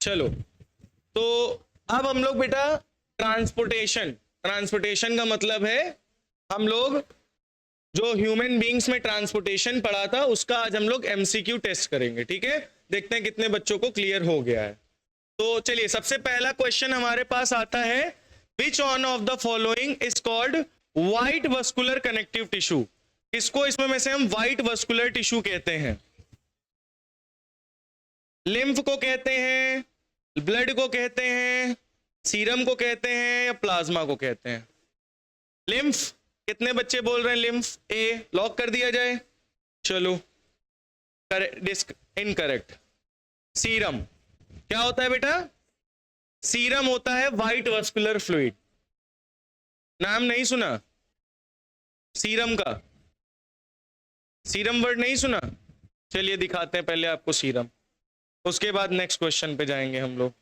चलो, तो अब हम लोग बेटा ट्रांसपोर्टेशन का मतलब है, हम लोग जो ह्यूमन बींग्स में ट्रांसपोर्टेशन पढ़ा था उसका आज हम लोग एमसीक्यू टेस्ट करेंगे। ठीक है, देखते हैं कितने बच्चों को क्लियर हो गया है। तो चलिए, सबसे पहला क्वेश्चन हमारे पास आता है, which one of the following is called white vascular connective tissue. किसको इसमें में से हम व्हाइट वस्कुलर टिश्यू कहते हैं? लिम्फ को कहते हैं, ब्लड को कहते हैं, सीरम को कहते हैं, या प्लाज्मा को कहते हैं? लिम्फ। कितने बच्चे बोल रहे हैं लिम्फ? ए लॉक कर दिया जाए। चलो, इनकरेक्ट। सीरम क्या होता है बेटा? सीरम होता है व्हाइट वस्कुलर फ्लूइड। नाम नहीं सुना सीरम का? सीरम वर्ड नहीं सुना? चलिए दिखाते हैं पहले आपको सीरम, उसके बाद नेक्स्ट क्वेश्चन पे जाएंगे हम लोग।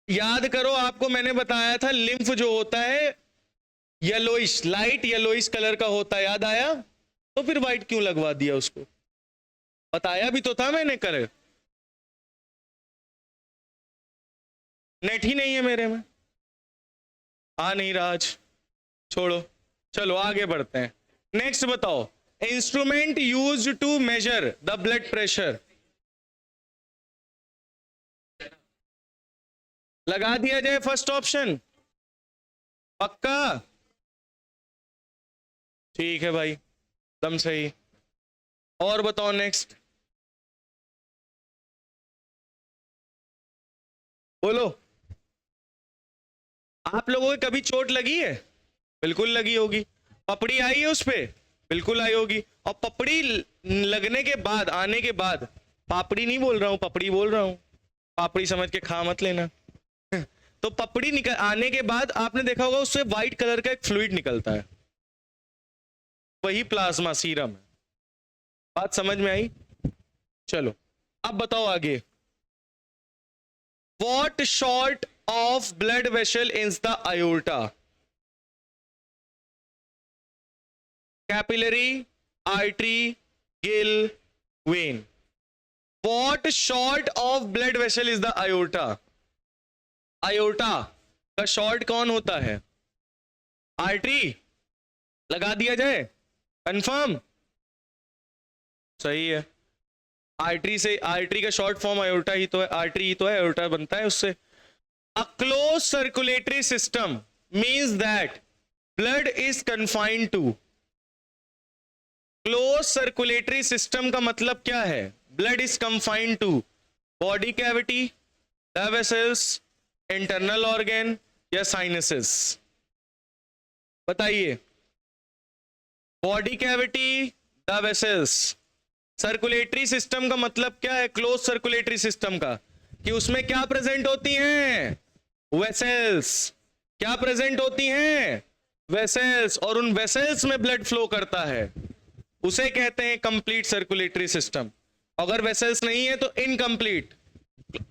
याद करो, आपको मैंने बताया था लिम्फ जो होता है येलोइश, लाइट येलोइश कलर का होता है, याद आया? तो फिर व्हाइट क्यों लगवा दिया उसको? बताया भी तो था मैंने। कर नेट ही नहीं है मेरे में, आ नहीं रहा आज, छोड़ो। चलो आगे बढ़ते हैं। नेक्स्ट बताओ, instrument used to measure the blood pressure. लगा दिया जाए फर्स्ट ऑप्शन, पक्का? ठीक है भाई, एकदम सही। और बताओ नेक्स्ट, बोलो। आप लोगों को कभी चोट लगी है? बिल्कुल लगी होगी। पपड़ी आई है उस पे? बिल्कुल आई होगी। और पपड़ी लगने के बाद, आने के बाद, पापड़ी नहीं बोल रहा हूं, पपड़ी बोल रहा हूं, पापड़ी समझ के खा मत लेना। तो पपड़ी निकल आने के बाद आपने देखा होगा उससे व्हाइट कलर का एक फ्लूइड निकलता है, वही प्लाज्मा सीरम है। बात समझ में आई? चलो अब बताओ आगे। What sort of blood vessel is the aorta? Capillary, artery, gill, vein. What sort of blood vessel is the aorta? Aorta का शॉर्ट कौन होता है? आर्टरी। लगा दिया जाए, कंफर्म? सही है। आर्टरी से, आर्टरी का शॉर्ट फॉर्म आयोटा ही तो है, आर्टरी ही तो है, आयोटा बनता है उससे। A close circulatory system means that blood is confined to. Close circulatory system का मतलब क्या है? Blood is confined to body cavity, the vessels, internal organ, या साइनसेस? बताइए। Body cavity, the vessels. Circulatory system का मतलब क्या है? क्लोज सर्कुलेटरी सिस्टम का कि उसमें क्या प्रेजेंट होती हैं? वेसल्स। क्या प्रेजेंट होती हैं? वेसल्स। और उन वेसल्स में ब्लड फ्लो करता है, उसे कहते हैं कंप्लीट सर्कुलेटरी सिस्टम। अगर वेसल्स नहीं है तो इनकम्प्लीट,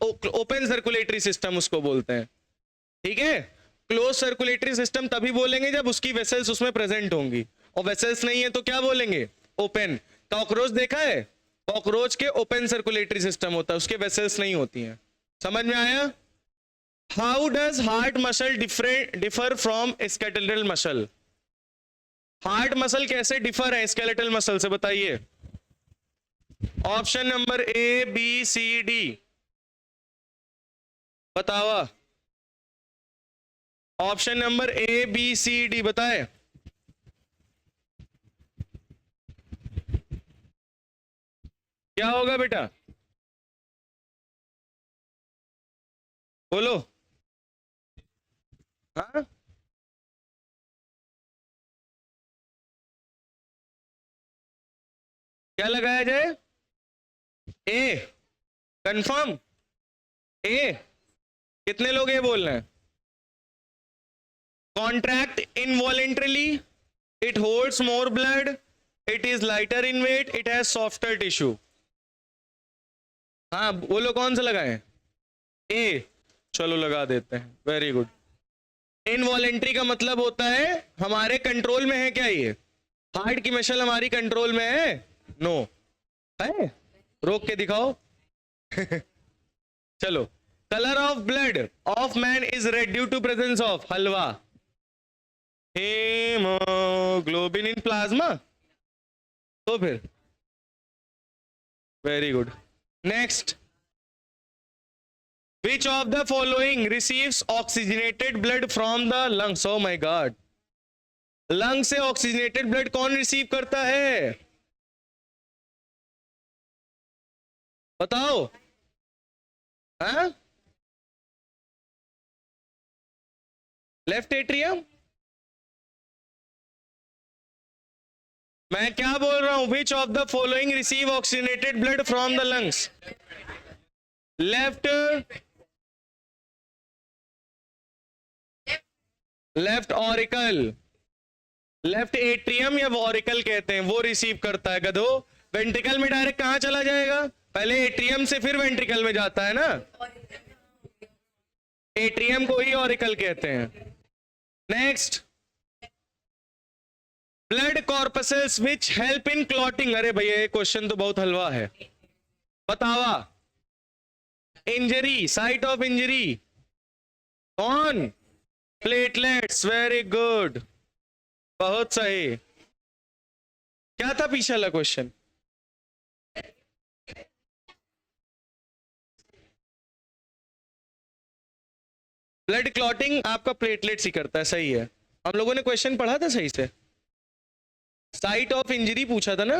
ओपन सर्कुलेटरी सिस्टम उसको बोलते हैं। ठीक है, क्लोज सर्कुलेटरी सिस्टम तभी बोलेंगे जब उसकी वेसल्स उसमें प्रेजेंट होंगी, और वेसल्स नहीं है तो क्या बोलेंगे? ओपन। कॉकरोच देखा है? कॉकरोच के ओपन सर्कुलेटरी सिस्टम होता है, उसके वेसल्स नहीं होती हैं। समझ में आया? How does heart muscle differ from skeletal muscle? Heart muscle कैसे डिफर है स्केलेटल मसल से, बताइए। Option number A, B, C, D बतावा। Option number A, B, C, D बताए। क्या होगा बेटा? बोलो। हाँ, क्या लगाया जाए? A confirm? ए। कितने लोग ए बोल रहे हैं? Contract involuntarily, it holds more blood, it is lighter in weight, it has softer tissue. हाँ बोलो, कौन सा लगाएं? ए। चलो लगा देते हैं, वेरी गुड। इनवॉलेंट्री का मतलब होता है हमारे कंट्रोल में है क्या? ये हार्ट की मसल हमारी कंट्रोल में है? नो है। रोक के दिखाओ। चलो, colour of blood of man is red due to presence of हलवा, हेमोग्लोबिन इन प्लाज्मा। तो फिर very good. Next, which of the following receives oxygenated blood from the lungs. Oh my god, lung से oxygenated blood कौन receive करता है? बताओ। हाँ, left atrium. मैं क्या बोल रहा हूं? Which of the following receive oxygenated blood from the lungs? Left, left auricle, left atrium या ऑरिकल कहते हैं, वो रिसीव करता है गधो। वेंट्रिकल में डायरेक्ट कहां चला जाएगा? पहले एट्रियम से फिर वेंट्रिकल में जाता है ना। एट्रियम को ही ऑरिकल कहते हैं। Next, blood corpses which help in clotting. अरे भैया ये क्वेश्चन तो बहुत हलवा है, बतावा। इंजरी, साइट ऑफ इंजरी कौन? प्लेटलेट्स, वेरी गुड, बहुत सही। क्या था पीछे वाला क्वेश्चन? ब्लड क्लॉटिंग आपका प्लेटलेट्स ही करता है, सही है। हम लोगों ने क्वेश्चन पढ़ा था सही से, साइट ऑफ इंजरी पूछा था ना।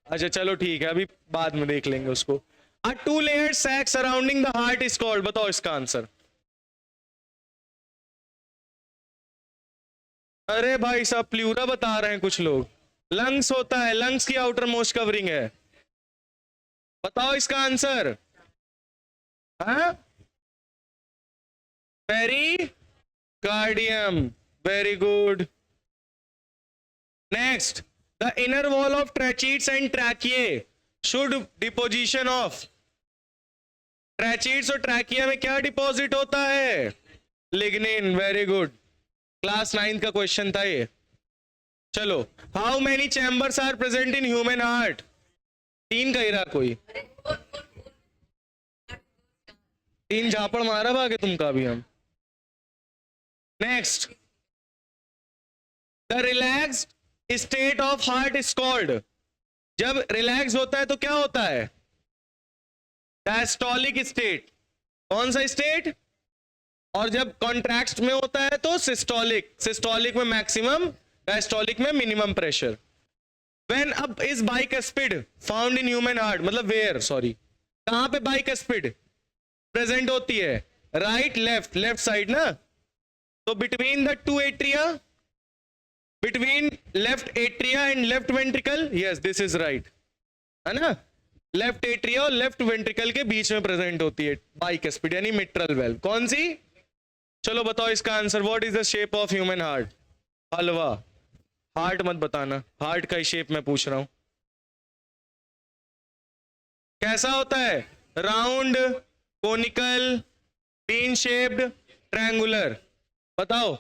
अच्छा चलो ठीक है, अभी बाद में देख लेंगे उसको। A two layered sac surrounding the heart is called. बताओ इसका आंसर। अरे भाई साहब प्लूरा बता रहे हैं कुछ लोग। लंग्स होता है, लंग्स की आउटर मोस्ट कवरिंग है। बताओ इसका आंसर। हाँ, pericardium, very good. Next, the inner wall of tracheids and tracheae should deposition of. Tracheids और ट्रैकिया में क्या डिपॉजिट होता है? लिग्निन, वेरी गुड, क्लास 9 का क्वेश्चन था ये। चलो, how many chambers are present in human heart? 3 कह रहा कोई, 3 झापड़ मारा भागे तुमका भी हम। Next, the relaxed state of heart is called. जब रिलैक्स होता है तो क्या होता है? Diastolic state. कौन सा स्टेट? और जब कॉन्ट्रैक्ट में होता है तो सिस्टोलिक। सिस्टोलिक में मैक्सिमम, डायस्टोलिक में मिनिमम प्रेशर। व्हेन अब is bicuspid found in human heart, मतलब वेयर, सॉरी, कहां पे बाइकस्पिड प्रेजेंट होती है? राइट, लेफ्ट, लेफ्ट साइड ना। तो between the two atria, between left atria and left ventricle, yes this is right, है ना। लेफ्ट एट्रिया और लेफ्ट वेंट्रिकल के बीच में प्रेजेंट होती है बाइकस्पिड यानी मिट्रल वेल्व। कौन सी? चलो बताओ इसका answer. What is the shape of human heart? Halwa, heart मत बताना, हार्ट का ही शेप मैं पूछ रहा हूं। कैसा होता है? Round, conical, bean shaped, triangular. बताओ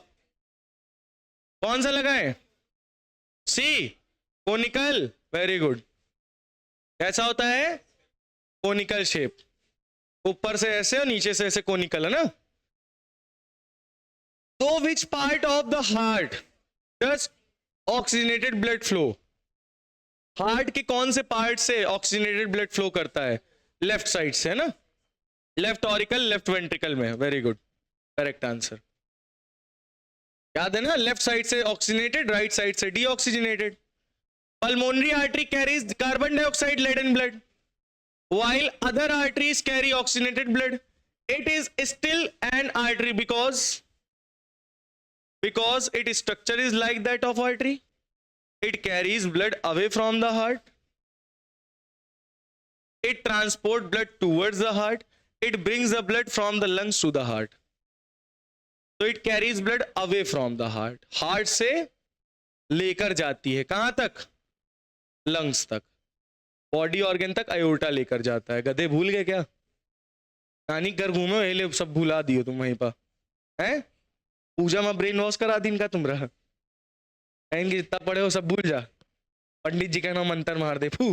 कौन सा लगाएं? सी, कोनिकल, वेरी गुड। कैसा होता है? कोनिकल शेप, ऊपर से ऐसे और नीचे से ऐसे कोनिकल, है ना। तो which part of the heart does oxygenated blood flow? Heart के कौन से पार्ट से ऑक्सीजनेटेड ब्लड फ्लो करता है? लेफ्ट साइड से, है ना। लेफ्ट ऑरिकल, लेफ्ट वेंट्रिकल में, वेरी गुड, करेक्ट आंसर। याद है ना, लेफ्ट साइड से ऑक्सीजनेटेड, राइट साइड से deoxygenated. Pulmonary artery carries carbon dioxide laden blood while other arteries carry oxygenated blood. It is still an artery because its structure is like that of artery. It carries blood away from the heart. It transports blood towards the heart. It brings the blood from the lungs to the heart. So it carries blood away from the heart. Heart से लेकर जाती है कहां तक? Lungs तक। Body organ तक अयोर्टा लेकर जाता है। गधे भूल गए क्या? नानी घर घूमे हिले सब भुला दियो तुम वहीं पर, हैं? पूजा में ब्रेन वॉश करा दी इनका तुम रहा, जितना पढ़े हो सब भूल जा। पंडित जी का नाम मंत्र मार दे फू।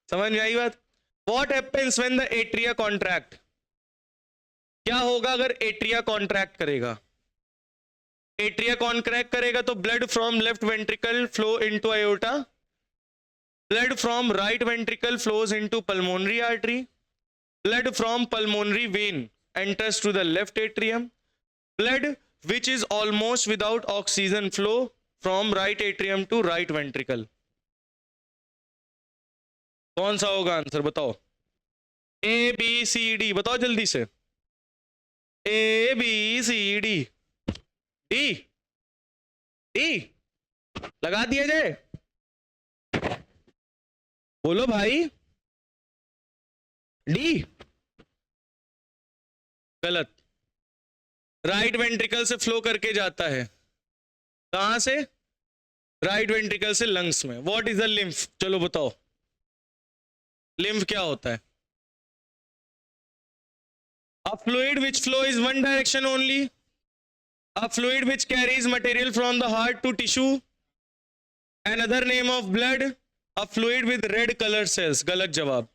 समझ में आई बात? What happens when the atria contract, क्या होगा अगर एट्रिया कॉन्ट्रैक्ट करेगा? एट्रिया कॉन्ट्रैक्ट करेगा तो blood from left ventricle flow into aorta, blood from right ventricle flows into pulmonary artery, blood from pulmonary vein enters to the left atrium, blood which is almost without oxygen flow from right atrium to right ventricle. कौन सा होगा answer बताओ? ए B C D बताओ जल्दी से। A B C D, D D लगा दिया जाए, बोलो भाई। डी गलत, राइट वेंट्रिकल से फ्लो करके जाता है। कहां से? राइट वेंट्रिकल से लंग्स में। What is the lymph? चलो बताओ लिम्फ क्या होता है? A fluid which flow is one direction only, a fluid which carries material from the heart to tissue, another name of blood, a fluid with red colour cells. गलत जवाब,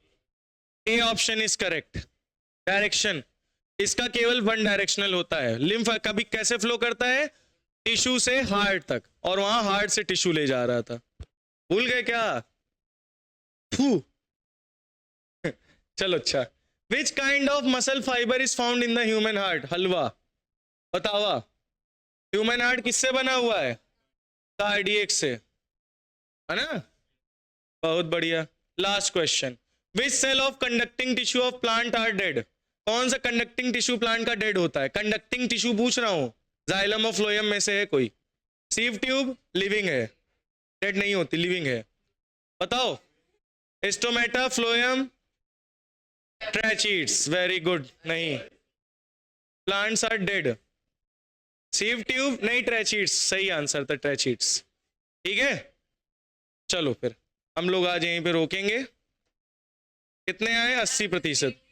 A option is correct. Direction इसका केवल one directional होता है। Lymph कभी कैसे flow करता है? टिश्यू से हार्ट तक, और वहां हार्ट से टिश्यू ले जा रहा था। भूल गए क्या? फू। चलो अच्छा, which kind of muscle fiber is found in the human heart? हलवा बतावा। ह्यूमन हार्ट किससे बना हुआ है? कार्डियक से, है ना? बहुत बढ़िया। Last question, which cell of conducting tissue of plant are dead? कौन सा कंडक्टिंग टिश्यू प्लांट का डेड होता है? कंडक्टिंग टिश्यू पूछ रहा हूं, जाइलम और फ्लोएम में से है कोई? सीव ट्यूब लिविंग है, डेड नहीं होती, लिविंग है। बताओ। Stomata, phloem, tracheids. Very good. नहीं, plants are dead. Sieve tube नहीं, ट्रैचीड्स सही आंसर था, ट्रैचीड्स। ठीक है, चलो फिर हम लोग आज यहीं पे रोकेंगे। कितने आए? 80%।